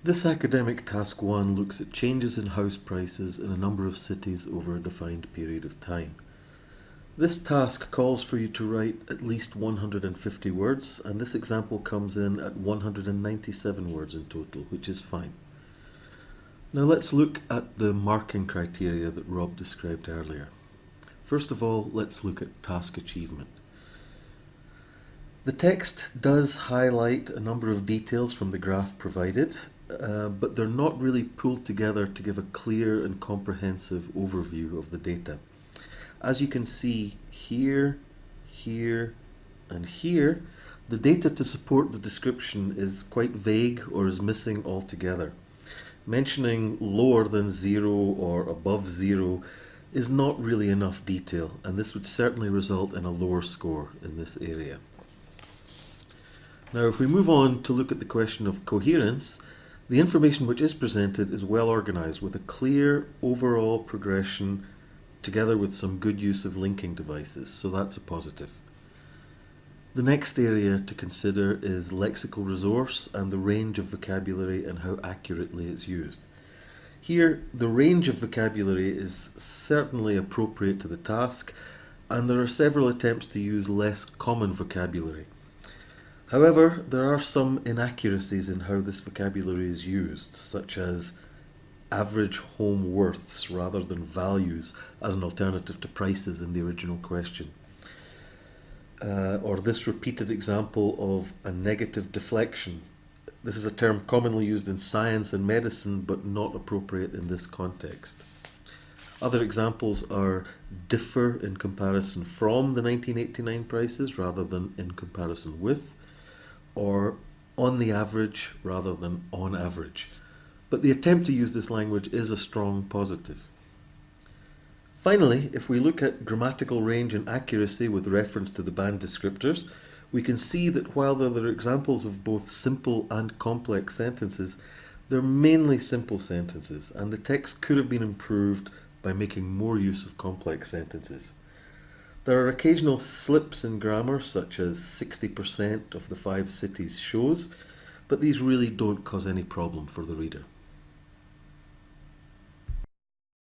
This academic task 1 looks at changes in house prices in a number of cities over a defined period of time. This task calls for you to write at least 150 words, and this example comes in at 197 words in total, which is fine. Now let's look at the marking criteria that Rob described earlier. First of all, let's look at task achievement. The text does highlight a number of details from the graph provided, but they're not really pulled together to give a clear and comprehensive overview of the data. As you can see here, here, and here, the data to support the description is quite vague or is missing altogether. Mentioning lower than 0 or above 0 is not really enough detail, and this would certainly result in a lower score in this area. Now, if we move on to look at the question of coherence, the information which is presented is well organized with a clear overall progression together with some good use of linking devices, so that's a positive. The next area to consider is lexical resource and the range of vocabulary and how accurately it's used. Here, the range of vocabulary is certainly appropriate to the task, and there are several attempts to use less common vocabulary. However, there are some inaccuracies in how this vocabulary is used, such as average home worths rather than values as an alternative to prices in the original question. Or this repeated example of a negative deflection. This is a term commonly used in science and medicine, but not appropriate in this context. Other examples are differ in comparison from the 1989 prices rather than in comparison with, or on the average rather than on average. But the attempt to use this language is a strong positive. Finally, if we look at grammatical range and accuracy with reference to the band descriptors, we can see that while there are examples of both simple and complex sentences, they're mainly simple sentences, and the text could have been improved by making more use of complex sentences. There are occasional slips in grammar, such as 60% of the 5 cities shows, but these really don't cause any problem for the reader.